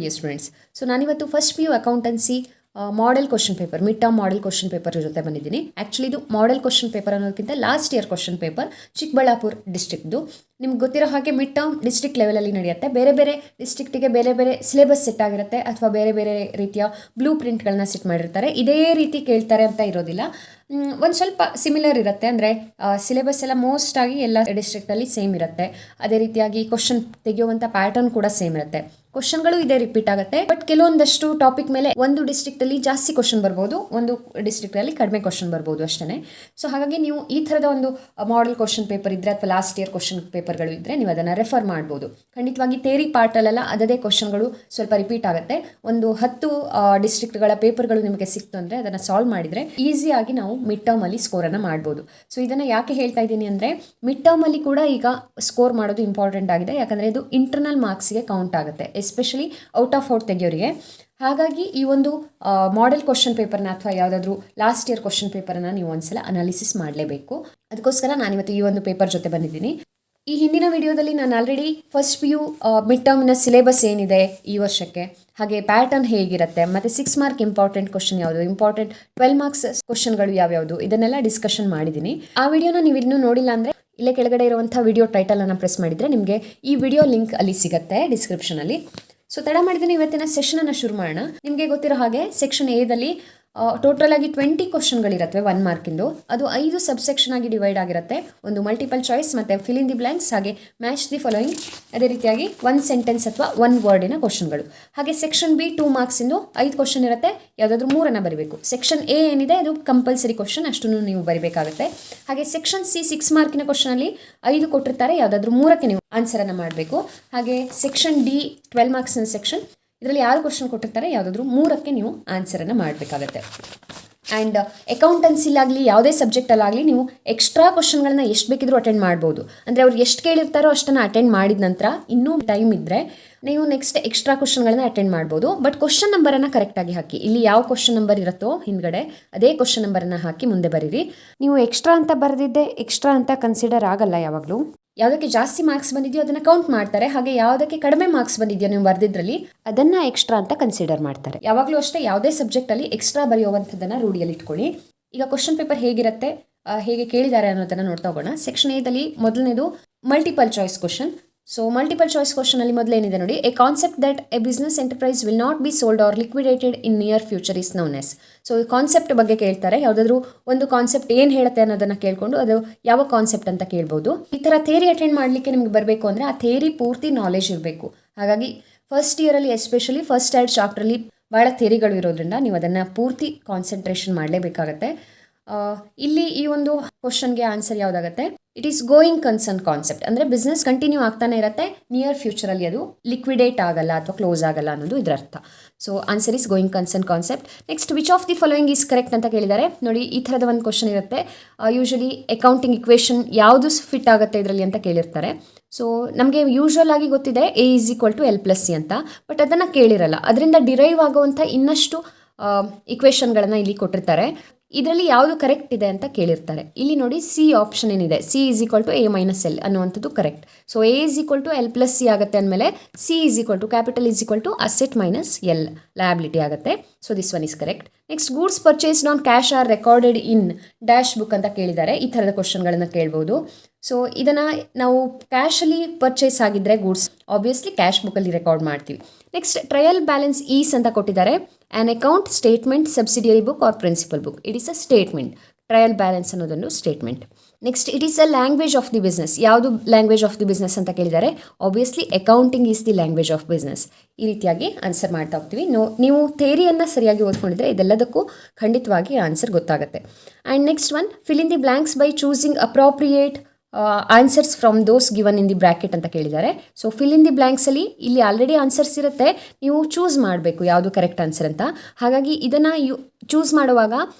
Dear students. So ನಾನಿವತ್ತು first PU accountancy model question paper, mid term model question paper ಜೊತೆ ಬಂದಿದ್ದೀನಿ. Actually ಇದು model question paper ಅನ್ನೋದಕ್ಕಿಂತ last year question paper, Chikkaballapur ಡಿಸ್ಟ್ರಿಕ್ಟ್ದು. ನಿಮ್ಗೆ ಗೊತ್ತಿರೋ ಹಾಗೆ ಮಿಡ್ ಟರ್ಮ್ ಡಿಸ್ಟ್ರಿಕ್ಟ್ ಲೆವೆಲಲ್ಲಿ ನಡೆಯುತ್ತೆ. ಬೇರೆ ಬೇರೆ ಡಿಸ್ಟ್ರಿಕ್ಟಿಗೆ ಬೇರೆ ಬೇರೆ ಸಿಲೆಬಸ್ ಸೆಟ್ ಆಗಿರುತ್ತೆ, ಅಥವಾ ಬೇರೆ ಬೇರೆ ರೀತಿಯ ಬ್ಲೂ ಪ್ರಿಂಟ್ಗಳನ್ನ ಸೆಟ್ ಮಾಡಿರ್ತಾರೆ. ಇದೇ ರೀತಿ ಕೇಳ್ತಾರೆ ಅಂತ ಇರೋದಿಲ್ಲ, ಒಂದು ಸ್ವಲ್ಪ ಸಿಮಿಲರ್ ಇರುತ್ತೆ. ಅಂದರೆ ಸಿಲೆಬಸ್ ಎಲ್ಲ ಮೋಸ್ಟ್ ಆಗಿ ಎಲ್ಲ ಡಿಸ್ಟ್ರಿಕ್ಟಲ್ಲಿ ಸೇಮ್ ಇರುತ್ತೆ. ಅದೇ ರೀತಿಯಾಗಿ ಕ್ವಶನ್ ತೆಗೆಯುವಂಥ ಪ್ಯಾಟರ್ನ್ ಕೂಡ ಸೇಮ್ ಇರುತ್ತೆ. ಕ್ವಶನ್ಗಳು ಇದೇ ರಿಪೀಟ್ ಆಗುತ್ತೆ. ಬಟ್ ಕೆಲವೊಂದಷ್ಟು ಟಾಪಿಕ್ ಮೇಲೆ ಒಂದು ಡಿಸ್ಟ್ರಿಕ್ಟಲ್ಲಿ ಜಾಸ್ತಿ ಕ್ವಶನ್ ಬರ್ಬೋದು, ಒಂದು ಡಿಸ್ಟ್ರಿಕ್ಟಲ್ಲಿ ಕಡಿಮೆ ಕ್ವಶನ್ ಬರ್ಬೋದು ಅಷ್ಟೇ. ಸೊ ಹಾಗಾಗಿ ನೀವು ಈ ಥರದ ಒಂದು ಮಾಡೆಲ್ ಕ್ವಶನ್ ಪೇಪರ್ ಇದ್ದರೆ, ಅಥವಾ ಲಾಸ್ಟ್ ಇಯರ್ ಕ್ವಶನ್ ಪೇಪರ್ಗಳು ಇದ್ದರೆ ನೀವು ಅದನ್ನು ರೆಫರ್ ಮಾಡ್ಬೋದು. ಖಂಡಿತವಾಗಿ ಥೇರಿ ಪಾರ್ಟಲ್ಲೆಲ್ಲ ಅದೇ ಕ್ವಶನ್ಗಳು ಸ್ವಲ್ಪ ರಿಪೀಟ್ ಆಗುತ್ತೆ. ಒಂದು 10 ಡಿಸ್ಟ್ರಿಕ್ಟ್ಗಳ ಪೇಪರ್ಗಳು ನಿಮಗೆ ಸಿಕ್ತು ಅಂದರೆ ಅದನ್ನು ಸಾಲ್ವ್ ಮಾಡಿದರೆ ಈಸಿಯಾಗಿ ನಾವು ಮಿಡ್ ಟರ್ಮಲ್ಲಿ ಸ್ಕೋರನ್ನು ಮಾಡ್ಬೋದು. ಸೊ ಇದನ್ನು ಯಾಕೆ ಹೇಳ್ತಾ ಇದ್ದೀನಿ ಅಂದರೆ, ಮಿಡ್ ಟರ್ಮಲ್ಲಿ ಕೂಡ ಈಗ ಸ್ಕೋರ್ ಮಾಡೋದು ಇಂಪಾರ್ಟೆಂಟ್ ಆಗಿದೆ. ಯಾಕಂದರೆ ಇದು ಇಂಟರ್ನಲ್ ಮಾರ್ಕ್ಸ್ಗೆ ಕೌಂಟ್ ಆಗುತ್ತೆ, ಎಸ್ಪೆಷಲಿ ಔಟ್ ಆಫ್ ಔಟ್ ತೆಗೆಯೋರಿಗೆ. ಹಾಗಾಗಿ ಈ ಒಂದು ಮಾಡೆಲ್ ಕ್ವಶನ್ ಪೇಪರ್ನ ಅಥವಾ ಯಾವುದಾದ್ರೂ ಲಾಸ್ಟ್ ಇಯರ್ ಕ್ವಶನ್ ಪೇಪರನ್ನು ನೀವು ಒಂದ್ಸಲ ಅನಾಲಿಸಿಸ್ ಮಾಡಲೇಬೇಕು. ಅದಕ್ಕೋಸ್ಕರ ನಾನಿವತ್ತು ಈ ಒಂದು ಪೇಪರ್ ಜೊತೆ ಬಂದಿದ್ದೀನಿ. ಈ ಹಿಂದಿನ ವಿಡಿಯೋದಲ್ಲಿ ನಾನು ಆಲ್ರೆಡಿ ಫಸ್ಟ್ PU ಮಿಡ್ ಟರ್ಮ್ನ ಸಿಲೆಬಸ್ ಏನಿದೆ ಈ ವರ್ಷಕ್ಕೆ, ಹಾಗೆ ಪ್ಯಾಟರ್ನ್ ಹೇಗಿರುತ್ತೆ, ಮತ್ತು 6 ಮಾರ್ಕ್ ಇಂಪಾರ್ಟೆಂಟ್ ಕ್ವಶನ್ ಯಾವುದು, ಇಂಪಾರ್ಟೆಂಟ್ 12 ಮಾರ್ಕ್ಸ್ ಕ್ವಶನ್ಗಳು ಯಾವ್ಯಾವುದು, ಇದನ್ನೆಲ್ಲ ಡಿಸ್ಕಷನ್ ಮಾಡಿದ್ದೀನಿ. ಆ ವಿಡಿಯೋನ ನೀವು ಇನ್ನೂ ನೋಡಿಲ್ಲ ಅಂದರೆ ಇಲ್ಲೇ ಕೆಳಗಡೆ ಇರುವಂಥ ವಿಡಿಯೋ ಟೈಟಲನ್ನು ಪ್ರೆಸ್ ಮಾಡಿದರೆ ನಿಮಗೆ ಈ ವಿಡಿಯೋ ಲಿಂಕ್ ಅಲ್ಲಿ ಸಿಗುತ್ತೆ ಡಿಸ್ಕ್ರಿಪ್ಷನಲ್ಲಿ. ಸೊ ತಡ ಮಾಡಿದ್ದೀನಿ, ಇವತ್ತಿನ ಸೆಷನನ್ನು ಶುರು ಮಾಡೋಣ. ನಿಮಗೆ ಗೊತ್ತಿರೋ ಹಾಗೆ ಸೆಕ್ಷನ್ ಎದಲ್ಲಿ ಟೋಟಲ್ ಆಗಿ 20 ಕ್ವಶನ್ಗಳಿರುತ್ತೆ 1 ಮಾರ್ಕಿಂದು. ಅದು 5 ಸಬ್ಸೆಕ್ಷನ್ ಆಗಿ ಡಿವೈಡ್ ಆಗಿರುತ್ತೆ. ಒಂದು ಮಲ್ಟಿಪಲ್ ಚಾಯ್ಸ್, ಮತ್ತು ಫಿಲ್ ಇನ್ ದಿ ಬ್ಲ್ಯಾಂಕ್ಸ್, ಹಾಗೆ ಮ್ಯಾಚ್ ದಿ ಫಾಲೋಯಿಂಗ್, ಅದೇ ರೀತಿಯಾಗಿ 1 ಸೆಂಟೆನ್ಸ್ ಅಥವಾ 1 ವರ್ಡಿನ ಕ್ವಶನ್ಗಳು. ಹಾಗೆ ಸೆಕ್ಷನ್ ಬಿ 2 ಮಾರ್ಕ್ಸಿಂದು 5 ಕ್ವಶನ್ ಇರುತ್ತೆ, ಯಾವುದಾದ್ರೂ 3 ಬರೀಬೇಕು. ಸೆಕ್ಷನ್ ಎ ಏನಿದೆ ಅದು ಕಂಪಲ್ಸರಿ ಕ್ವಶನ್, ಅಷ್ಟನ್ನು ನೀವು ಬರೀಬೇಕಾಗುತ್ತೆ. ಹಾಗೆ ಸೆಕ್ಷನ್ ಸಿ 6 ಮಾರ್ಕಿನ ಕ್ವಶನಲ್ಲಿ 5 ಕೊಟ್ಟಿರ್ತಾರೆ, ಯಾವುದಾದ್ರೂ 3ಕ್ಕೆ ನೀವು ಆನ್ಸರನ್ನು ಮಾಡಬೇಕು. ಹಾಗೆ ಸೆಕ್ಷನ್ ಡಿ 12 ಮಾರ್ಕ್ಸಿನ ಸೆಕ್ಷನ್, ಇದರಲ್ಲಿ 6 ಕ್ವಶನ್ ಕೊಟ್ಟಿರ್ತಾರೆ, ಯಾವುದಾದ್ರೂ 3ಕ್ಕೆ ನೀವು ಆನ್ಸರನ್ನು ಮಾಡಬೇಕಾಗತ್ತೆ. ಆ್ಯಂಡ್ ಅಕೌಂಟೆನ್ಸಿಲಾಗಲಿ ಯಾವುದೇ ಸಬ್ಜೆಕ್ಟಲ್ಲಾಗಲಿ ನೀವು ಎಕ್ಸ್ಟ್ರಾ ಕ್ವಶನ್ಗಳನ್ನ ಎಷ್ಟು ಬೇಕಿದ್ರೂ ಅಟೆಂಡ್ ಮಾಡ್ಬೋದು. ಅಂದರೆ ಅವ್ರು ಎಷ್ಟು ಕೇಳಿರ್ತಾರೋ ಅಷ್ಟನ್ನು ಅಟೆಂಡ್ ಮಾಡಿದ ನಂತರ ಇನ್ನೂ ಟೈಮ್ ಇದ್ದರೆ ನೀವು ನೆಕ್ಸ್ಟ್ ಎಕ್ಸ್ಟ್ರಾ ಕ್ವಶನ್ಗಳನ್ನ ಅಟೆಂಡ್ ಮಾಡ್ಬೋದು. ಬಟ್ ಕ್ವಶನ್ ನಂಬರನ್ನು ಕರೆಕ್ಟಾಗಿ ಹಾಕಿ. ಇಲ್ಲಿ ಯಾವ ಕ್ವಶನ್ ನಂಬರ್ ಇರುತ್ತೋ ಹಿಂದ್ಗಡೆ ಅದೇ ಕ್ವಶನ್ ನಂಬರನ್ನು ಹಾಕಿ ಮುಂದೆ ಬರೀರಿ. ನೀವು ಎಕ್ಸ್ಟ್ರಾ ಅಂತ ಬರೆದಿದ್ದೆ ಎಕ್ಸ್ಟ್ರಾ ಅಂತ ಕನ್ಸಿಡರ್ ಆಗಲ್ಲ. ಯಾವಾಗಲೂ ಯಾವುದಕ್ಕೆ ಜಾಸ್ತಿ ಮಾರ್ಕ್ಸ್ ಬಂದಿದೆಯೋ ಅದನ್ನು ಕೌಂಟ್ ಮಾಡ್ತಾರೆ, ಹಾಗೆ ಯಾವುದಕ್ಕೆ ಕಡಿಮೆ ಮಾರ್ಕ್ಸ್ ಬಂದಿದೆಯೋ ನೀವು ಬರೆದಿದ್ರಲ್ಲಿ ಅದನ್ನು ಎಕ್ಸ್ಟ್ರಾ ಅಂತ ಕನ್ಸಿಡರ್ ಮಾಡ್ತಾರೆ. ಯಾವಾಗಲೂ ಅಷ್ಟೇ ಯಾವುದೇ ಸಬ್ಜೆಕ್ಟಲ್ಲಿ ಎಕ್ಸ್ಟ್ರಾ ಬರೆಯುವಂಥದ್ದನ್ನು ರೂಢಿಯಲ್ಲಿ ಇಟ್ಕೊಳ್ಳಿ. ಈಗ ಕ್ವಶನ್ ಪೇಪರ್ ಹೇಗಿರುತ್ತೆ, ಹೇಗೆ ಕೇಳಿದ್ದಾರೆ ಅನ್ನೋದನ್ನು ನೋಡ್ತಾ ಹೋಗೋಣ. ಸೆಕ್ಷನ್ ಎದಲ್ಲಿ ಮೊದಲನೇದು multiple choice question. So multiple choice ಕ್ವಶನಲ್ಲಿ ಮೊದಲೇನಿದೆ ನೋಡಿ, a concept that a business enterprise will not be sold or liquidated in near future is known as. So ಈ ಕಾನ್ಸೆಪ್ಟ್ ಬಗ್ಗೆ ಕೇಳ್ತಾರೆ. ಯಾವುದಾದ್ರೂ ಒಂದು ಕಾನ್ಸೆಪ್ಟ್ ಏನು ಹೇಳುತ್ತೆ ಅನ್ನೋದನ್ನು ಕೇಳಿಕೊಂಡು ಅದು ಯಾವ ಕಾನ್ಸೆಪ್ಟ್ ಅಂತ ಕೇಳ್ಬೋದು. ಈ ಥರ ಥೇರಿ ಅಟೆಂಡ್ ಮಾಡಲಿಕ್ಕೆ ನಿಮ್ಗೆ ಬರಬೇಕು ಅಂದರೆ ಆ ಥೇರಿ ಪೂರ್ತಿ ನಾಲೆಜ್ ಇರಬೇಕು. ಹಾಗಾಗಿ ಫಸ್ಟ್ ಇಯರಲ್ಲಿ ಎಸ್ಪೆಷಲಿ ಫಸ್ಟ್ 2 ಚಾಪ್ಟ್ರಲ್ಲಿ ಭಾಳ ಥೇರಿಗಳು ಇರೋದ್ರಿಂದ ನೀವು ಅದನ್ನು ಪೂರ್ತಿ ಕಾನ್ಸಂಟ್ರೇಷನ್ ಮಾಡಲೇಬೇಕಾಗತ್ತೆ. ಇಲ್ಲಿ ಈ ಒಂದು ಕ್ವಶನ್ಗೆ ಆನ್ಸರ್ ಯಾವುದಾಗುತ್ತೆ, it is going concern concept. ಅಂದರೆ ಬಿಸ್ನೆಸ್ ಕಂಟಿನ್ಯೂ ಆಗ್ತಾನೆ ಇರುತ್ತೆ, ನಿಯರ್ ಫ್ಯೂಚರಲ್ಲಿ ಅದು ಲಿಕ್ವಿಡೇಟ್ ಆಗಲ್ಲ ಅಥವಾ ಕ್ಲೋಸ್ ಆಗಲ್ಲ ಅನ್ನೋದು ಇದರ ಅರ್ಥ. So answer is going concern concept. Next which of the following is correct ಅಂತ ಕೇಳಿದ್ದಾರೆ ನೋಡಿ. ಈ ಥರದ ಒಂದು ಕ್ವಶನ್ ಇರುತ್ತೆ. ಯೂಶಲಿ ಅಕೌಂಟಿಂಗ್ ಇಕ್ವೇಷನ್ ಯಾವುದು ಫಿಟ್ ಆಗುತ್ತೆ ಇದರಲ್ಲಿ ಅಂತ ಕೇಳಿರ್ತಾರೆ. ಸೊ ನಮಗೆ ಯೂಶ್ವಲ್ ಆಗಿ ಗೊತ್ತಿದೆ A = L+C ಅಂತ, ಬಟ್ ಅದನ್ನು ಕೇಳಿರಲ್ಲ. ಅದರಿಂದ ಡಿರೈವ್ ಆಗುವಂಥ ಇನ್ನಷ್ಟು ಇಕ್ವೇಷನ್ಗಳನ್ನು ಇಲ್ಲಿ ಕೊಟ್ಟಿರ್ತಾರೆ. ಇದರಲ್ಲಿ ಯಾವುದು ಕರೆಕ್ಟ್ ಇದೆ ಅಂತ ಕೇಳಿರ್ತಾರೆ. ಇಲ್ಲಿ ನೋಡಿ ಸಿ ಆಪ್ಷನ್ ಏನಿದೆ, C = A-L ಅನ್ನುವಂಥದ್ದು ಕರೆಕ್ಟ್. ಸೊ A = L+C ಆಗುತ್ತೆ ಅಂದಮೇಲೆ C capital asset -L liability ಆಗುತ್ತೆ. So this one is correct. Next goods purchased on cash are recorded in dash book ಅಂತ ಕೇಳಿದ್ದಾರೆ. ಈ ಥರದ ಕ್ವಶನ್ಗಳನ್ನು ಕೇಳ್ಬೋದು. ಸೊ ಇದನ್ನು ನಾವು ಕ್ಯಾಶಲ್ಲಿ ಪರ್ಚೇಸ್ ಆಗಿದ್ದರೆ ಗೂಡ್ಸ್ ಆಬ್ವಿಯಸ್ಲಿ ಕ್ಯಾಶ್ ಬುಕ್ಕಲ್ಲಿ ರೆಕಾರ್ಡ್ ಮಾಡ್ತೀವಿ. ನೆಕ್ಸ್ಟ್ ಟ್ರಯಲ್ ಬ್ಯಾಲೆನ್ಸ್ ಈಸ್ ಅಂತ ಕೊಟ್ಟಿದ್ದಾರೆ. An account statement subsidiary book or principal book. It is a statement. Trial balance ಅನ್ನೋದೊಂದು statement. Next it is a language of the business. ಯಾವುದು language of the business ಅಂತ ಕೇಳಿದ್ದಾರೆ. Obviously accounting is the language of business. ಈ ರೀತಿಯಾಗಿ answer ಮಾಡ್ತಾ ಹೋಗ್ತೀವಿ. ನೀವು ಥೇರಿಯನ್ನು ಸರಿಯಾಗಿ ಓದ್ಕೊಂಡಿದ್ರೆ ಇದೆಲ್ಲದಕ್ಕೂ ಖಂಡಿತವಾಗಿ ಆನ್ಸರ್ ಗೊತ್ತಾಗುತ್ತೆ. And next one, fill in the blanks by choosing appropriate answers from those given in the bracket ಅಂತ ಕೇಳಿದ್ದಾರೆ. ಸೊ ಫಿಲ್ ಇನ್ ದಿ ಬ್ಲ್ಯಾಂಕ್ಸಲ್ಲಿ ಇಲ್ಲಿ ಆಲ್ರೆಡಿ ಆನ್ಸರ್ಸ್ ಇರುತ್ತೆ, ನೀವು ಚೂಸ್ ಮಾಡಬೇಕು ಯಾವುದು ಕರೆಕ್ಟ್ ಆನ್ಸರ್ ಅಂತ. ಹಾಗಾಗಿ ಇದನ್ನು ಚೂಸ್ ಮಾಡುವಾಗ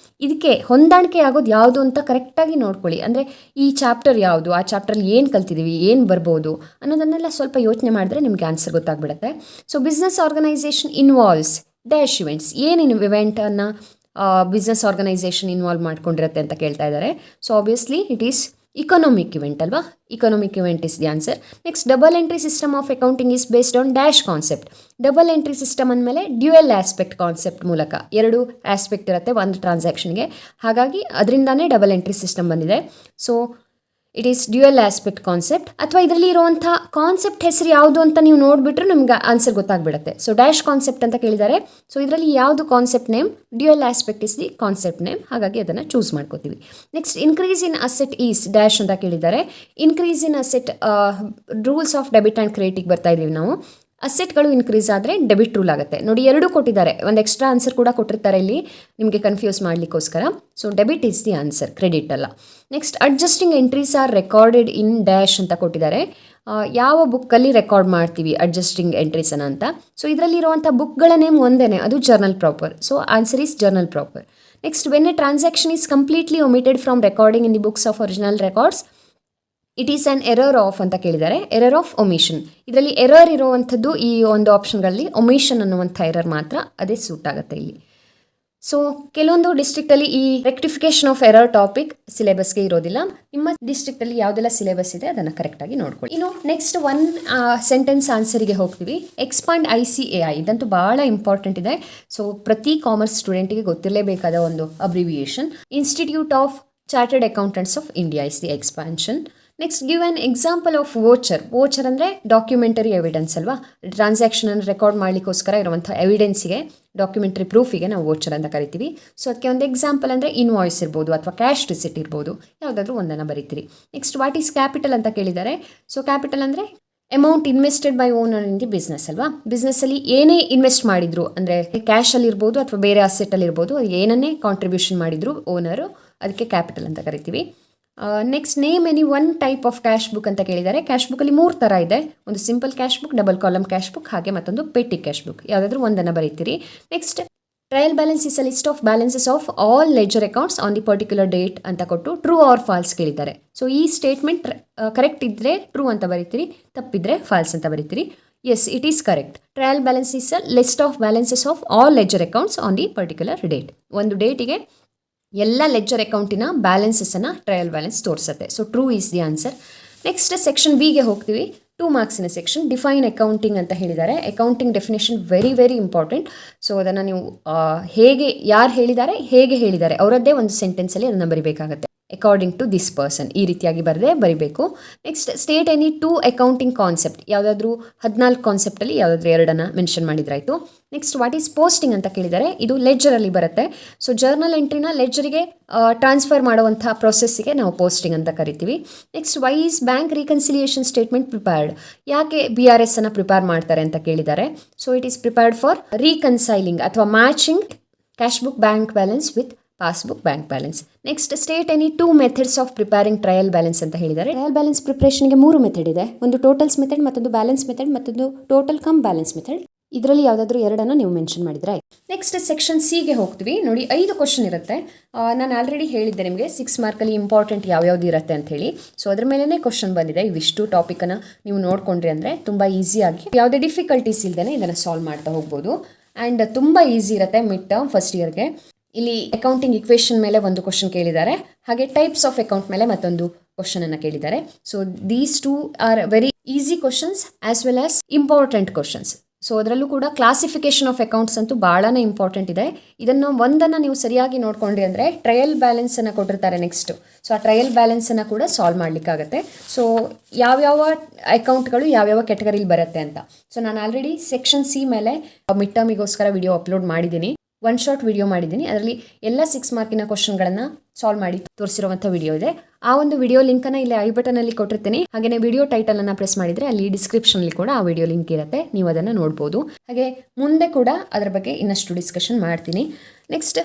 ಇದಕ್ಕೆ ಹೊಂದಾಣಿಕೆ ಆಗೋದು ಯಾವುದು ಅಂತ ಕರೆಕ್ಟಾಗಿ ನೋಡ್ಕೊಳ್ಳಿ. ಅಂದರೆ ಈ ಚಾಪ್ಟರ್ ಯಾವುದು, ಆ ಚಾಪ್ಟ್ರಲ್ಲಿ ಏನು ಕಲ್ತಿದ್ದೀವಿ, ಏನು ಬರ್ಬೋದು ಅನ್ನೋದನ್ನೆಲ್ಲ ಸ್ವಲ್ಪ ಯೋಚನೆ ಮಾಡಿದ್ರೆ ನಿಮಗೆ ಆನ್ಸರ್ ಗೊತ್ತಾಗ್ಬಿಡುತ್ತೆ. So business organisation involves dash events. ಏನೇನು ಇವೆಂಟನ್ನು ಬಿಸ್ನೆಸ್ ಆರ್ಗನೈಸೇಷನ್ ಇನ್ವಾಲ್ವ್ ಮಾಡ್ಕೊಂಡಿರುತ್ತೆ ಅಂತ ಕೇಳ್ತಾ ಇದ್ದಾರೆ. So obviously it is economic event ಅಲ್ವಾ, economic event is the answer. Next double entry system of accounting is based on dash concept. Double entry system ಅಂದಮೇಲೆ dual aspect concept ಮೂಲಕ, ಎರಡು aspect ಇರುತ್ತೆ ಒಂದು ಟ್ರಾನ್ಸಾಕ್ಷನ್ಗೆ, ಹಾಗಾಗಿ ಅದರಿಂದಾನೇ ಡಬಲ್ ಎಂಟ್ರಿ ಸಿಸ್ಟಮ್ ಬಂದಿದೆ. So it is dual aspect concept. ಅಥವಾ ಇದರಲ್ಲಿ ಇರುವಂಥ ಕಾನ್ಸೆಪ್ಟ್ ಹೆಸರು ಯಾವುದು ಅಂತ ನೀವು ನೋಡಿಬಿಟ್ರೆ ನಿಮ್ಗೆ ಆನ್ಸರ್ ಗೊತ್ತಾಗ್ಬಿಡುತ್ತೆ. ಸೊ ಡ್ಯಾಶ್ ಕಾನ್ಸೆಪ್ಟ್ ಅಂತ ಕೇಳಿದ್ದಾರೆ. ಸೊ ಇದರಲ್ಲಿ ಯಾವುದು concept name, dual aspect is the concept name, ಹಾಗಾಗಿ ಅದನ್ನು ಚೂಸ್ ಮಾಡ್ಕೋತೀವಿ. Next increase in asset is dash ಅಂತ ಕೇಳಿದ್ದಾರೆ. Increase in asset rules of debit and ಕ್ರೆಡಿಟಿಗೆ ಬರ್ತಾ ಇದ್ದೀವಿ ನಾವು. ಅಸೆಟ್ಗಳು ಇನ್ಕ್ರೀಸ್ ಆದರೆ ಡೆಬಿಟ್ ರೂಲ್ ಆಗುತ್ತೆ. ನೋಡಿ, ಎರಡೂ ಕೊಟ್ಟಿದ್ದಾರೆ, ಒಂದು ಎಕ್ಸ್ಟ್ರಾ ಆನ್ಸರ್ ಕೂಡ ಕೊಟ್ಟಿರ್ತಾರೆ ಇಲ್ಲಿ ನಿಮಗೆ ಕನ್ಫ್ಯೂಸ್ ಮಾಡಲಿಕ್ಕೋಸ್ಕರ. So debit is the answer, credit ಅಲ್ಲ. Next adjusting entries are recorded in dash ಅಂತ ಕೊಟ್ಟಿದ್ದಾರೆ. ಯಾವ ಬುಕ್ಕಲ್ಲಿ ರೆಕಾರ್ಡ್ ಮಾಡ್ತೀವಿ ಅಡ್ಜಸ್ಟಿಂಗ್ ಎಂಟ್ರೀಸನ್ನು ಅಂತ. ಸೊ ಇದರಲ್ಲಿರುವಂಥ ಬುಕ್ಗಳ ನೇಮ್ ಒಂದೇ, ಅದು journal proper. So answer is journal proper. Next when A transaction is completely omitted from recording in the books of original records it is on error of ಅಂತ ಕೇಳಿದ್ದಾರೆ. Error of omission. ಇದರಲ್ಲಿ error ಇರುವಂಥದ್ದು ಈ ಒಂದು ಆಪ್ಷನ್ಗಳಲ್ಲಿ omission ಅನ್ನುವಂಥ error ಮಾತ್ರ, ಅದೇ suit ಆಗುತ್ತೆ ಇಲ್ಲಿ. ಸೊ ಕೆಲವೊಂದು ಡಿಸ್ಟ್ರಿಕ್ಟಲ್ಲಿ ಈ ರೆಕ್ಟಿಫಿಕೇಶನ್ ಆಫ್ ಎರರ್ ಟಾಪಿಕ್ ಸಿಲೆಬಸ್ಗೆ ಇರೋದಿಲ್ಲ. ನಿಮ್ಮ ಡಿಸ್ಟ್ರಿಕ್ಟಲ್ಲಿ ಯಾವುದೆಲ್ಲ ಸಿಲೆಬಸ್ ಇದೆ ಅದನ್ನು ಕರೆಕ್ಟಾಗಿ ನೋಡ್ಕೊಳ್ಳಿ. ಇನ್ನು ನೆಕ್ಸ್ಟ್ ಒನ್ ಸೆಂಟೆನ್ಸ್ ಆನ್ಸರಿಗೆ ಹೋಗ್ತೀವಿ. ಎಕ್ಸ್ಪಾಂಡ್ ICAI, ಇದಂತೂ ಭಾಳ ಇಂಪಾರ್ಟೆಂಟ್ ಇದೆ. ಸೊ ಪ್ರತಿ ಕಾಮರ್ಸ್ ಸ್ಟೂಡೆಂಟಿಗೆ ಗೊತ್ತಿರಲೇಬೇಕಾದ ಒಂದು abbreviation. Institute of chartered accountants of India is the expansion. Next give an example of voucher. Voucher ಅಂದರೆ ಡಾಕ್ಯುಮೆಂಟರಿ ಎವಿಡೆನ್ಸ್ ಅಲ್ವಾ, ಟ್ರಾನ್ಸಾಕ್ಷನನ್ನು ರೆಕಾರ್ಡ್ ಮಾಡಲಿಕ್ಕೋಸ್ಕರ ಇರುವಂಥ ಎವಿಡೆನ್ಸಿಗೆ, ಡಾಕ್ಯುಮೆಂಟರಿ ಪ್ರೂಫಿಗೆ ನಾವು ವೋಚರ್ ಅಂತ ಕರಿತೀವಿ. ಸೊ ಅದಕ್ಕೆ ಒಂದು ಎಕ್ಸಾಂಪಲ್ ಅಂದರೆ ಇನ್ವಾಯ್ಸ್ ಇರ್ಬೋದು ಅಥವಾ ಕ್ಯಾಶ್ ರಿಸಿಟ್ ಇರ್ಬೋದು, ಯಾವುದಾದ್ರೂ ಒಂದನ್ನು ಬರೀತೀರಿ. ನೆಕ್ಸ್ಟ್ ವಾಟ್ ಈಸ್ ಕ್ಯಾಪಿಟಲ್ ಅಂತ ಕೇಳಿದ್ದಾರೆ. ಸೊ ಕ್ಯಾಪಿಟಲ್ ಅಂದರೆ amount invested by owner in the business ಅಲ್ವಾ. ಬಿಸ್ನೆಸ್ಸಲ್ಲಿ ಏನೇ ಇನ್ವೆಸ್ಟ್ ಮಾಡಿದ್ರು, ಅಂದರೆ ಕ್ಯಾಶಲ್ಲಿ ಇರ್ಬೋದು ಅಥವಾ ಬೇರೆ ಅಸೆಟಲ್ಲಿ ಇರ್ಬೋದು, ಏನನ್ನೇ ಕಾಂಟ್ರಿಬ್ಯೂಷನ್ ಮಾಡಿದ್ರು ಓನರು, ಅದಕ್ಕೆ ಕ್ಯಾಪಿಟಲ್ ಅಂತ ಕರಿತೀವಿ. Next name any one type of cash book ಅಂತ ಕೇಳಿದ್ದಾರೆ. ಕ್ಯಾಶ್ ಬುಕ್ಕಲ್ಲಿ 3 ಥರ ಇದೆ. ಒಂದು simple cash book, double column cash book, ಹಾಗೆ ಮತ್ತೊಂದು ಪೆಟ್ಟಿ ಕ್ಯಾಶ್ ಬುಕ್. ಯಾವುದಾದ್ರೂ ಒಂದನ್ನು ಬರೀತೀರಿ. Next trial balance is a list of balances of all ledger accounts on the particular date ಅಂತ ಕೊಟ್ಟು ಟ್ರೂ ಆರ್ ಫಾಲ್ಸ್ ಕೇಳಿದ್ದಾರೆ. ಸೊ ಈ ಸ್ಟೇಟ್ಮೆಂಟ್ ಕರೆಕ್ಟ್ ಇದ್ದರೆ ಟ್ರೂ ಅಂತ ಬರೀತೀರಿ, ತಪ್ಪಿದ್ರೆ ಫಾಲ್ಸ್ ಅಂತ ಬರೀತೀರಿ. Yes, it is correct. Trial balance is a list of balances of all ledger accounts on the particular date. ಒಂದು ಡೇಟಿಗೆ ಎಲ್ಲ ಲೆಜರ್ ಅಕೌಂಟಿನ ಬ್ಯಾಲೆನ್ಸಸ್ಸನ್ನು ಟ್ರಯಲ್ ಬ್ಯಾಲೆನ್ಸ್ ತೋರಿಸುತ್ತೆ. So true is the answer. Next section ಬಿಗೆ ಹೋಗ್ತೀವಿ. 2 ಮಾರ್ಕ್ಸಿನ ಸೆಕ್ಷನ್. ಡಿಫೈನ್ ಅಕೌಂಟಿಂಗ್ ಅಂತ ಹೇಳಿದ್ದಾರೆ. Accounting definition very very important. So ಅದನ್ನು ನೀವು ಯಾರು ಹೇಳಿದ್ದಾರೆ ಅವರದ್ದೇ ಒಂದು ಸೆಂಟೆನ್ಸಲ್ಲಿ ಅದನ್ನು ಬರಿಬೇಕಾಗತ್ತೆ. ಅಕಾರ್ಡಿಂಗ್ ಟು ದಿಸ್ ಪರ್ಸನ್, ಈ ರೀತಿಯಾಗಿ ಬರೀಬೇಕು. Next state any 2 accounting concept. ಯಾವುದಾದ್ರೂ 14 ಕಾನ್ಸೆಪ್ಟಲ್ಲಿ ಯಾವುದಾದ್ರೂ 2 ಮೆನ್ಷನ್ ಮಾಡಿದ್ರಾಯಿತು. ನೆಕ್ಸ್ಟ್ ವಾಟ್ ಈಸ್ ಪೋಸ್ಟಿಂಗ್ ಅಂತ ಕೇಳಿದ್ದಾರೆ. ಇದು ಲೆಡ್ಜರಲ್ಲಿ ಬರುತ್ತೆ. ಸೊ ಜರ್ನಲ್ ಎಂಟ್ರಿನ ಲೆಡ್ಜರಿಗೆ ಟ್ರಾನ್ಸ್ಫರ್ ಮಾಡುವಂಥ ಪ್ರೊಸೆಸ್ಸಿಗೆ ನಾವು ಪೋಸ್ಟಿಂಗ್ ಅಂತ ಕರಿತೀವಿ. Next why is bank reconciliation statement prepared. ಯಾಕೆ BRS ಅನ್ನು ಪ್ರಿಪೇರ್ ಮಾಡ್ತಾರೆ ಅಂತ ಕೇಳಿದ್ದಾರೆ. So it is prepared for reconciling ಅಥವಾ matching cash book bank balance with passbook bank balance. Next state any 2 methods of preparing trial balance ಅಂತ ಹೇಳಿದ್ದಾರೆ. Trial balance ಪ್ರಿಪ್ರೇಷನ್ಗೆ 3 method ಇದೆ. ಒಂದು ಟೋಟಲ್ಸ್ ಮೆಥಡ್, ಮತ್ತೊಂದು ಬ್ಯಾಲೆನ್ಸ್ ಮೆಥಡ್, ಮತ್ತೊಂದು ಟೋಟಲ್ ಕಮ್ ಬ್ಯಾಲೆನ್ಸ್ ಮೆಥಡ್. ಇದರಲ್ಲಿ ಯಾವುದಾದ್ರೂ 2 ನೀವು ಮೆನ್ಷನ್ ಮಾಡಿದ್ರೆ ಆಯ್ತು. ನೆಕ್ಸ್ಟ್ ಸೆಕ್ಷನ್ ಸಿಗೆ ಹೋಗ್ತೀವಿ. ನೋಡಿ 5 ಕ್ವಶನ್ ಇರುತ್ತೆ. ನಾನು ಆಲ್ರೆಡಿ ಹೇಳಿದ್ದೆ ನಿಮಗೆ 6 ಮಾರ್ಕಲ್ಲಿ ಇಂಪಾರ್ಟೆಂಟ್ ಯಾವ್ಯಾವ್ದು ಇರುತ್ತೆ ಅಂತ ಹೇಳಿ. ಸೊ ಅದ್ರ ಮೇಲೇ ಕ್ವಶನ್ ಬಂದಿದೆ. ಇವಿಷ್ಟು ಟಾಪಿಕನ್ನು ನೀವು ನೋಡ್ಕೊಂಡ್ರಿ ಅಂದರೆ ತುಂಬ ಈಸಿಯಾಗಿ, ಯಾವುದೇ ಡಿಫಿಕಲ್ಟೀಸ್ ಇಲ್ಲದೇ ಇದನ್ನು ಸಾಲ್ವ್ ಮಾಡ್ತಾ ಹೋಗ್ಬೋದು. ಆ್ಯಂಡ್ ತುಂಬ ಈಸಿ ಇರುತ್ತೆ ಮಿಡ್ ಟರ್ಮ್ ಫಸ್ಟ್ ಇಯರ್ಗೆ. ಇಲ್ಲಿ ಅಕೌಂಟಿಂಗ್ ಇಕ್ವೇಷನ್ ಮೇಲೆ ಒಂದು ಕ್ವಶನ್ ಕೇಳಿದ್ದಾರೆ, ಹಾಗೆ ಟೈಪ್ಸ್ ಆಫ್ ಅಕೌಂಟ್ ಮೇಲೆ ಮತ್ತೊಂದು ಕ್ವಶನನ್ನು ಕೇಳಿದ್ದಾರೆ. So these 2 are very easy questions as well as important questions. So ಅದರಲ್ಲೂ ಕೂಡ ಕ್ಲಾಸಿಫಿಕೇಶನ್ ಆಫ್ ಅಕೌಂಟ್ಸ್ ಅಂತೂ ಭಾಳನೇ ಇಂಪಾರ್ಟೆಂಟ್ ಇದೆ. ಒಂದನ್ನು ನೀವು ಸರಿಯಾಗಿ ನೋಡ್ಕೊಂಡ್ರಿ ಅಂದರೆ ಟ್ರಯಲ್ ಬ್ಯಾಲೆನ್ಸನ್ನು ಕೊಟ್ಟಿರ್ತಾರೆ ನೆಕ್ಸ್ಟ್. ಸೊ ಆ ಟ್ರಯಲ್ ಬ್ಯಾಲೆನ್ಸನ್ನು ಕೂಡ ಸಾಲ್ವ್ ಮಾಡಲಿಕ್ಕಾಗತ್ತೆ. ಸೊ ಯಾವ್ಯಾವ ಅಕೌಂಟ್ಗಳು ಯಾವ್ಯಾವ ಕ್ಯಾಟಗರಿಲಿ ಬರುತ್ತೆ ಅಂತ. ಸೊ ನಾನು ಆಲ್ರೆಡಿ ಸೆಕ್ಷನ್ ಸಿ ಮೇಲೆ ಮಿಡ್ ಟರ್ಮಿಗೋಸ್ಕರ ವಿಡಿಯೋ ಅಪ್ಲೋಡ್ ಮಾಡಿದ್ದೀನಿ. 1 ಶಾರ್ಟ್ ವಿಡಿಯೋ ಮಾಡಿದ್ದೀನಿ. ಅದರಲ್ಲಿ ಎಲ್ಲ 6 ಮಾರ್ಕಿನ ಕ್ವಶನ್ಗಳನ್ನು ಸಾಲ್ವ್ ಮಾಡಿ ತೋರಿಸಿರುವಂಥ ವಿಡಿಯೋ ಇದೆ. ಆ ಒಂದು ವಿಡಿಯೋ ಲಿಂಕನ್ನು ಇಲ್ಲಿ ಐ ಬಟನಲ್ಲಿ ಕೊಟ್ಟಿರ್ತೀನಿ. ಹಾಗೆಯೇ ವಿಡಿಯೋ ಟೈಟಲನ್ನು ಪ್ರೆಸ್ ಮಾಡಿದರೆ ಅಲ್ಲಿ ಡಿಸ್ಕ್ರಿಪ್ಷನಲ್ಲಿ ಕೂಡ ಆ ವಿಡಿಯೋ ಲಿಂಕ್ ಇರುತ್ತೆ, ನೀವು ಅದನ್ನು ನೋಡ್ಬೋದು. ಹಾಗೆ ಮುಂದೆ ಕೂಡ ಅದರ ಬಗ್ಗೆ ಇನ್ನಷ್ಟು ಡಿಸ್ಕಷನ್ ಮಾಡ್ತೀನಿ. Next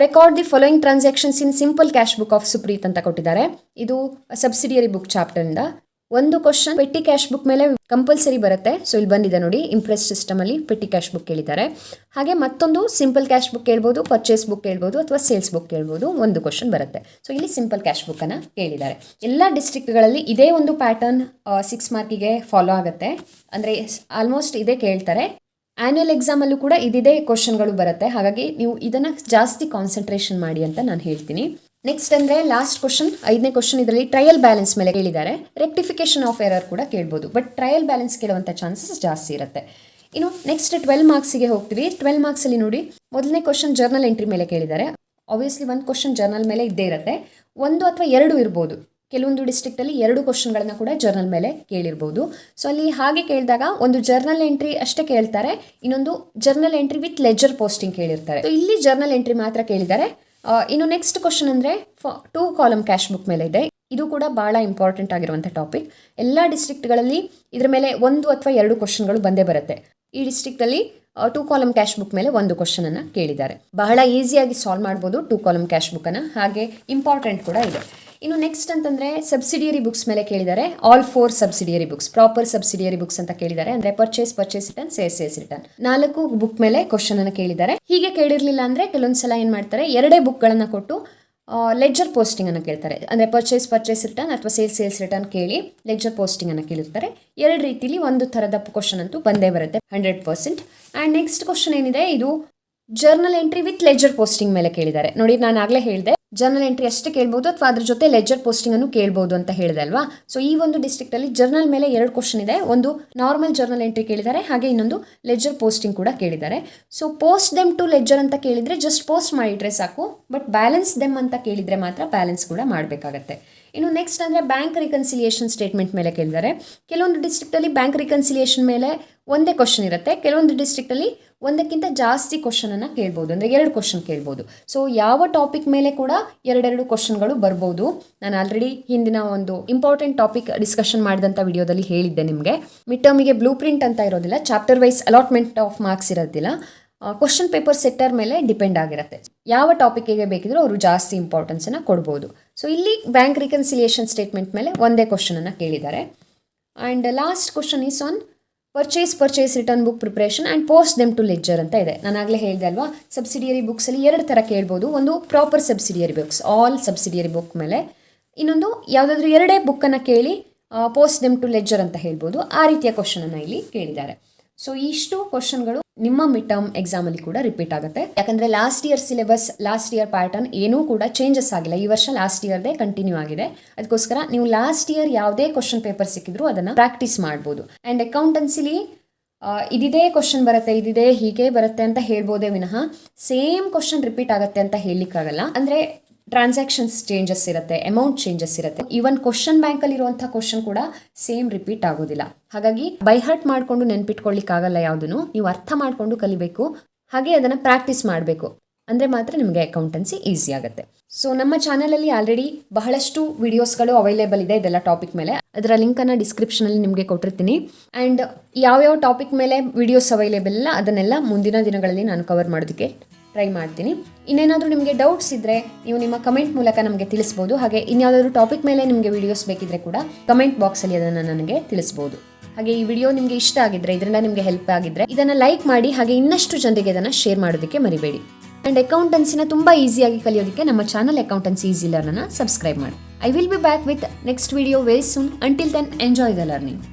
record the following transactions in simple cash book of Supreeth ಅಂತ ಕೊಟ್ಟಿದ್ದಾರೆ. ಇದು ಸಬ್ಸಿಡಿಯರಿ ಬುಕ್ ಚಾಪ್ಟರಿಂದ. ಒಂದು ಕ್ವಶನ್ ಪೆಟ್ಟಿ ಕ್ಯಾಶ್ ಬುಕ್ ಮೇಲೆ ಕಂಪಲ್ಸರಿ ಬರುತ್ತೆ. ಸೊ ಇಲ್ಲಿ ಬಂದಿದೆ ನೋಡಿ, ಇಂಪ್ರೆಸ್ ಸಿಸ್ಟಮಲ್ಲಿ ಪೆಟ್ಟಿ ಕ್ಯಾಶ್ ಬುಕ್ ಕೇಳಿದ್ದಾರೆ. ಹಾಗೆ ಮತ್ತೊಂದು ಸಿಂಪಲ್ ಕ್ಯಾಶ್ ಬುಕ್ ಕೇಳ್ಬೋದು, ಪರ್ಚೇಸ್ ಬುಕ್ ಕೇಳ್ಬೋದು, ಅಥವಾ ಸೇಲ್ಸ್ ಬುಕ್ ಕೇಳ್ಬೋದು. ಒಂದು ಕ್ವಶನ್ ಬರುತ್ತೆ. ಸೊ ಇಲ್ಲಿ ಸಿಂಪಲ್ ಕ್ಯಾಶ್ ಬುಕ್ಕನ್ನು ಕೇಳಿದ್ದಾರೆ. ಎಲ್ಲ ಡಿಸ್ಟ್ರಿಕ್ಟ್ಗಳಲ್ಲಿ ಇದೇ ಒಂದು ಪ್ಯಾಟರ್ನ್ 6 ಮಾರ್ಕಿಗೆ ಫಾಲೋ ಆಗುತ್ತೆ. ಅಂದರೆ ಆಲ್ಮೋಸ್ಟ್ ಇದೇ ಕೇಳ್ತಾರೆ. ಆ್ಯನ್ಯುವಲ್ ಎಕ್ಸಾಮಲ್ಲೂ ಕೂಡ ಇದೇ ಕ್ವಶನ್ಗಳು ಬರುತ್ತೆ. ಹಾಗಾಗಿ ನೀವು ಇದನ್ನು ಜಾಸ್ತಿ ಕಾನ್ಸಂಟ್ರೇಷನ್ ಮಾಡಿ ಅಂತ ನಾನು ಹೇಳ್ತೀನಿ. ನೆಕ್ಸ್ಟ್ ಅಂದರೆ ಲಾಸ್ಟ್ ಕ್ವಶನ್ 5ನೇ ಕ್ವಶನ್. ಇದರಲ್ಲಿ ಟ್ರಯಲ್ ಬ್ಯಾಲೆನ್ಸ್ ಮೇಲೆ ಕೇಳಿದ್ದಾರೆ. ರೆಕ್ಟಿಫಿಕೇಶನ್ ಆಫ್ ಎರರ್ ಕೂಡ ಕೇಳ್ಬೋದು, ಬಟ್ ಟ್ರಯಲ್ ಬ್ಯಾಲೆನ್ಸ್ ಕೇಳುವಂಥ ಚಾನ್ಸಸ್ ಜಾಸ್ತಿ ಇರುತ್ತೆ. ಇನ್ನು ನೆಕ್ಸ್ಟ್ 12 ಮಾರ್ಕ್ಸಿಗೆ ಹೋಗ್ತೀವಿ. 12 ಮಾರ್ಕ್ಸಲ್ಲಿ ನೋಡಿ, ಮೊದಲನೇ ಕ್ವಶನ್ ಜರ್ನಲ್ ಎಂಟ್ರಿ ಮೇಲೆ ಕೇಳಿದ್ದಾರೆ. ಆಬ್ವಿಯಸ್ಲಿ ಒಂದು ಕ್ವಶನ್ ಜರ್ನಲ್ ಮೇಲೆ ಇದ್ದೇ ಇರುತ್ತೆ, 1 ಅಥವಾ 2 ಇರ್ಬೋದು. ಕೆಲವೊಂದು ಡಿಸ್ಟ್ರಿಕ್ಟಲ್ಲಿ 2 ಕ್ವಶನ್ಗಳನ್ನ ಕೂಡ ಜರ್ನಲ್ ಮೇಲೆ ಕೇಳಿರ್ಬೋದು. ಸೊ ಅಲ್ಲಿ ಹಾಗೆ ಕೇಳಿದಾಗ ಒಂದು ಜರ್ನಲ್ ಎಂಟ್ರಿ ಅಷ್ಟೇ ಕೇಳ್ತಾರೆ, ಇನ್ನೊಂದು journal entry with ledger posting ಕೇಳಿರ್ತಾರೆ. ಸೊ ಇಲ್ಲಿ ಜರ್ನಲ್ ಎಂಟ್ರಿ ಮಾತ್ರ ಕೇಳಿದ್ದಾರೆ. ಇನ್ನು ನೆಕ್ಸ್ಟ್ ಕ್ವಶನ್ ಅಂದರೆ 2 ಕಾಲಮ್ ಕ್ಯಾಶ್ ಬುಕ್ ಮೇಲೆ ಇದೆ. ಇದು ಕೂಡ ಭಾಳ ಇಂಪಾರ್ಟೆಂಟ್ ಆಗಿರುವಂಥ ಟಾಪಿಕ್. ಎಲ್ಲ ಡಿಸ್ಟ್ರಿಕ್ಟ್ಗಳಲ್ಲಿ ಇದರ ಮೇಲೆ 1 ಅಥವಾ 2 ಕ್ವಶನ್ಗಳು ಬಂದೇ ಬರುತ್ತೆ. ಈ ಡಿಸ್ಟ್ರಿಕ್ಟಲ್ಲಿ 2 ಕಾಲಮ್ ಕ್ಯಾಶ್ ಬುಕ್ ಮೇಲೆ 1 ಕ್ವಶನನ್ನು ಕೇಳಿದ್ದಾರೆ. ಬಹಳ ಈಸಿಯಾಗಿ ಸಾಲ್ವ್ ಮಾಡ್ಬೋದು 2 ಕಾಲಮ್ ಕ್ಯಾಶ್ ಬುಕ್ಕನ್ನು, ಹಾಗೆ ಇಂಪಾರ್ಟೆಂಟ್ ಕೂಡ ಇದೆ. ಇನ್ನು ನೆಕ್ಸ್ಟ್ ಅಂತಂದರೆ ಸಬ್ಸಿಡಿಯರಿ ಬುಕ್ಸ್ ಮೇಲೆ ಕೇಳಿದ್ದಾರೆ. All 4 subsidiary books, proper subsidiary books ಅಂತ ಕೇಳಿದ್ದಾರೆ. ಅಂದರೆ purchase return, sales return 4 book ಮೇಲೆ ಕ್ವಶನ್ ಅನ್ನು ಕೇಳಿದ್ದಾರೆ. ಹೀಗೆ ಕೇಳಿರಲಿಲ್ಲ ಅಂದರೆ ಕೆಲವೊಂದ್ಸಲ ಏನು ಮಾಡ್ತಾರೆ, 2 ಬುಕ್ಗಳನ್ನು ಕೊಟ್ಟು ಲೆಜರ್ ಪೋಸ್ಟಿಂಗ್ ಅನ್ನು ಕೇಳ್ತಾರೆ. ಅಂದರೆ ಪರ್ಚೇಸ್ ರಿಟರ್ನ್ ಅಥವಾ ಸೇಲ್ಸ್ ರಿಟರ್ನ್ ಕೇಳಿ ಲೆಜರ್ ಪೋಸ್ಟಿಂಗ್ ಅನ್ನು ಕೇಳಿರ್ತಾರೆ. 2 ರೀತಿಲಿ ಒಂದು ಥರದ ಕ್ವಶನ್ ಅಂತೂ ಬಂದೇ ಬರುತ್ತೆ 100%. ಆ್ಯಂಡ್ ನೆಕ್ಸ್ಟ್ ಕ್ವಶನ್ ಏನಿದೆ, ಇದು journal entry with ledger posting ಮೇಲೆ ಕೇಳಿದ್ದಾರೆ. ನೋಡಿ, ನಾನು ಆಗಲೇ ಹೇಳಿದೆ ಜರ್ನಲ್ ಎಂಟ್ರಿ ಅಷ್ಟೇ ಕೇಳ್ಬೋದು ಅಥವಾ ಅದ್ರ ಜೊತೆ ಲೆಜರ್ ಪೋಸ್ಟಿಂಗ್ ಅನ್ನು ಕೇಳ್ಬೋದು ಅಂತ ಹೇಳಿದೆ ಅಲ್ವಾ. ಸೊ ಈ ಒಂದು ಡಿಸ್ಟ್ರಿಕ್ಟಲ್ಲಿ ಜರ್ನಲ್ ಮೇಲೆ 2 ಕ್ವಶನ್ ಇದೆ. ಒಂದು ನಾರ್ಮಲ್ ಜರ್ನಲ್ ಎಂಟ್ರಿ ಕೇಳಿದ್ದಾರೆ, ಹಾಗೆ ಇನ್ನೊಂದು ಲೆಜರ್ ಪೋಸ್ಟಿಂಗ್ ಕೂಡ ಕೇಳಿದ್ದಾರೆ. So post them to ledger ಅಂತ ಕೇಳಿದರೆ ಜಸ್ಟ್ ಪೋಸ್ಟ್ ಮಾಡಿಟ್ರೆ ಸಾಕು, ಬಟ್ ಬ್ಯಾಲೆನ್ಸ್ ದೆಮ್ ಅಂತ ಕೇಳಿದರೆ ಮಾತ್ರ ಬ್ಯಾಲೆನ್ಸ್ ಕೂಡ ಮಾಡಬೇಕಾಗತ್ತೆ. ಇನ್ನು ನೆಕ್ಸ್ಟ್ ಅಂದರೆ ಬ್ಯಾಂಕ್ ರಿಕನ್ಸಿಲಿಯೇಷನ್ ಸ್ಟೇಟ್ಮೆಂಟ್ ಮೇಲೆ ಕೇಳಿದ್ದಾರೆ. ಕೆಲವೊಂದು ಡಿಸ್ಟ್ರಿಕ್ಟಲ್ಲಿ ಬ್ಯಾಂಕ್ ರಿಕನ್ಸಿಲಿಯೇಷನ್ ಮೇಲೆ ಒಂದೇ ಕ್ವಶನ್ ಇರುತ್ತೆ, ಕೆಲವೊಂದು ಡಿಸ್ಟ್ರಿಕ್ಟಲ್ಲಿ ಒಂದಕ್ಕಿಂತ ಜಾಸ್ತಿ ಕ್ವಶನನ್ನು ಕೇಳ್ಬೋದು, ಅಂದರೆ 2 ಕ್ವಶನ್ ಕೇಳ್ಬೋದು. ಸೊ ಯಾವ ಟಾಪಿಕ್ ಮೇಲೆ ಕೂಡ 2 ಕ್ವಶನ್ಗಳು ಬರ್ಬೋದು. ನಾನು ಆಲ್ರೆಡಿ ಹಿಂದಿನ ಒಂದು ಇಂಪಾರ್ಟೆಂಟ್ ಟಾಪಿಕ್ ಡಿಸ್ಕಷನ್ ಮಾಡಿದಂಥ ವಿಡಿಯೋದಲ್ಲಿ ಹೇಳಿದ್ದೆ ನಿಮಗೆ. ಮಿಡ್ ಟರ್ಮಿಗೆ ಬ್ಲೂ ಪ್ರಿಂಟ್ ಅಂತ ಇರೋದಿಲ್ಲ, chapter wise allotment of marks ಇರೋದಿಲ್ಲ, ಕ್ವಶನ್ ಪೇಪರ್ ಸೆಟ್ಟರ್ ಮೇಲೆ ಡಿಪೆಂಡ್ ಆಗಿರುತ್ತೆ. ಯಾವ ಟಾಪಿಕ್ಗೆ ಬೇಕಿದ್ರೂ ಅವರು ಜಾಸ್ತಿ ಇಂಪಾರ್ಟೆನ್ಸನ್ನು ಕೊಡ್ಬೋದು. ಸೊ ಇಲ್ಲಿ ಬ್ಯಾಂಕ್ ರಿಕನ್ಸಿಲಿಯೇಷನ್ ಸ್ಟೇಟ್ಮೆಂಟ್ ಮೇಲೆ ಒಂದೇ ಕ್ವಶನನ್ನು ಕೇಳಿದ್ದಾರೆ. And last question is on purchase return book preparation and post them to ledger ಅಂತ ಇದೆ. ನಾನು ಆಗಲೇ ಹೇಳಿದೆ ಅಲ್ವಾ, ಸಬ್ಸಿಡಿಯರಿ ಬುಕ್ಸಲ್ಲಿ 2 ಥರ ಕೇಳ್ಬೋದು. ಒಂದು proper subsidiary books, all subsidiary book ಮೇಲೆ, ಇನ್ನೊಂದು ಯಾವುದಾದ್ರೂ 2 ಬುಕ್ಕನ್ನು ಕೇಳಿ ಪೋಸ್ಟ್ ದೆಮ್ ಟು ಲೆಜರ್ ಅಂತ ಹೇಳ್ಬೋದು. ಆ ರೀತಿಯ ಕ್ವಶನನ್ನು ಇಲ್ಲಿ ಕೇಳಿದ್ದಾರೆ. ಸೊ ಇಷ್ಟು ಕ್ವಶನ್ಗಳು ನಿಮ್ಮ ಮಿಡ್ ಟರ್ಮ್ ಎಕ್ಸಾಮಲ್ಲಿ ಕೂಡ ರಿಪೀಟ್ ಆಗುತ್ತೆ. ಯಾಕಂದರೆ last year syllabus, last year pattern ಏನೂ ಕೂಡ ಚೇಂಜಸ್ ಆಗಿಲ್ಲ. ಈ ವರ್ಷ ಲಾಸ್ಟ್ ಇಯರ್ದೇ ಕಂಟಿನ್ಯೂ ಆಗಿದೆ. ಅದಕ್ಕೋಸ್ಕರ ನೀವು ಲಾಸ್ಟ್ ಇಯರ್ ಯಾವುದೇ ಕ್ವಶನ್ ಪೇಪರ್ ಸಿಕ್ಕಿದ್ರು ಅದನ್ನು ಪ್ರಾಕ್ಟೀಸ್ ಮಾಡ್ಬೋದು. ಆ್ಯಂಡ್ ಅಕೌಂಟೆನ್ಸಿಲಿ ಇದಿದೇ ಕ್ವಶನ್ ಬರುತ್ತೆ, ಇದಿದೆ ಹೀಗೆ ಬರುತ್ತೆ ಅಂತ ಹೇಳ್ಬೋದೇ ವಿನಃ ಸೇಮ್ ಕ್ವಶನ್ ರಿಪೀಟ್ ಆಗುತ್ತೆ ಅಂತ ಹೇಳಲಿಕ್ಕಾಗಲ್ಲ. ಅಂದರೆ ಟ್ರಾನ್ಸಾಕ್ಷನ್ಸ್ ಚೇಂಜಸ್ ಇರುತ್ತೆ, ಅಮೌಂಟ್ ಚೇಂಜಸ್ ಇರುತ್ತೆ. ಈವನ್ ಕ್ವಶನ್ ಬ್ಯಾಂಕಲ್ಲಿ ಇರುವಂಥ ಕ್ವಶನ್ ಕೂಡ ಸೇಮ್ ರಿಪೀಟ್ ಆಗೋದಿಲ್ಲ. ಹಾಗಾಗಿ ಬೈ ಹಾರ್ಟ್ ಮಾಡಿಕೊಂಡು ನೆನ್ಪಿಟ್ಕೊಳ್ಳಿಕ್ಕಾಗಲ್ಲ ಯಾವುದನ್ನು. ನೀವು ಅರ್ಥ ಮಾಡಿಕೊಂಡು ಕಲಿಬೇಕು, ಹಾಗೆ ಅದನ್ನು ಪ್ರಾಕ್ಟೀಸ್ ಮಾಡಬೇಕು. ಅಂದರೆ ಮಾತ್ರ ನಿಮಗೆ ಅಕೌಂಟೆನ್ಸಿ ಈಸಿ ಆಗುತ್ತೆ. ಸೊ ನಮ್ಮ ಚಾನಲಲ್ಲಿ ಆಲ್ರೆಡಿ ಬಹಳಷ್ಟು ವಿಡಿಯೋಸ್ಗಳು ಅವೈಲೇಬಲ್ ಇದೆ ಇದೆಲ್ಲ ಟಾಪಿಕ್ ಮೇಲೆ. ಅದರ ಲಿಂಕನ್ನು ಡಿಸ್ಕ್ರಿಪ್ಷನಲ್ಲಿ ನಿಮಗೆ ಕೊಟ್ಟಿರ್ತೀನಿ. ಆ್ಯಂಡ್ ಯಾವ್ಯಾವ ಟಾಪಿಕ್ ಮೇಲೆ ವಿಡಿಯೋಸ್ ಅವೈಲೇಬಲ್ ಇಲ್ಲ ಅದನ್ನೆಲ್ಲ ಮುಂದಿನ ದಿನಗಳಲ್ಲಿ ನಾನು ಕವರ್ ಮಾಡೋದಕ್ಕೆ ಟ್ರೈ ಮಾಡ್ತೀನಿ. ಇನ್ನೇನಾದರೂ ನಿಮಗೆ ಡೌಟ್ಸ್ ಇದ್ದರೆ ನೀವು ನಿಮ್ಮ ಕಮೆಂಟ್ ಮೂಲಕ ನಮಗೆ ತಿಳಿಸ್ಬೋದು. ಹಾಗೆ ಇನ್ಯಾವುದಾದ್ರೂ ಟಾಪಿಕ್ ಮೇಲೆ ನಿಮಗೆ ವಿಡಿಯೋಸ್ ಬೇಕಿದ್ರೆ ಕೂಡ ಕಮೆಂಟ್ ಬಾಕ್ಸಲ್ಲಿ ಅದನ್ನು ನನಗೆ ತಿಳಿಸ್ಬೋದು. ಹಾಗೆ ಈ ವಿಡಿಯೋ ನಿಮಗೆ ಇಷ್ಟ ಆಗಿದ್ರೆ, ಇದರಿಂದ ನಿಮಗೆ ಹೆಲ್ಪ್ ಆಗಿದ್ರೆ ಇದನ್ನು ಲೈಕ್ ಮಾಡಿ, ಹಾಗೆ ಇನ್ನಷ್ಟು ಜನರಿಗೆ ಇದನ್ನು ಶೇರ್ ಮಾಡೋದಕ್ಕೆ ಮರಿಬೇಡಿ. ಆ್ಯಂಡ್ ಅಕೌಂಟೆನ್ಸಿನ ತುಂಬ ಈಸಿಯಾಗಿ ಕಲಿಯೋದಕ್ಕೆ ನಮ್ಮ ಚಾನಲ್ ಅಕೌಂಟೆನ್ಸಿ ಈಸಿ ಲರ್ನನ್ನು ಸಬ್ಸ್ಕ್ರೈಬ್ ಮಾಡಿ. I will be back with next video very soon. Until then enjoy the learning.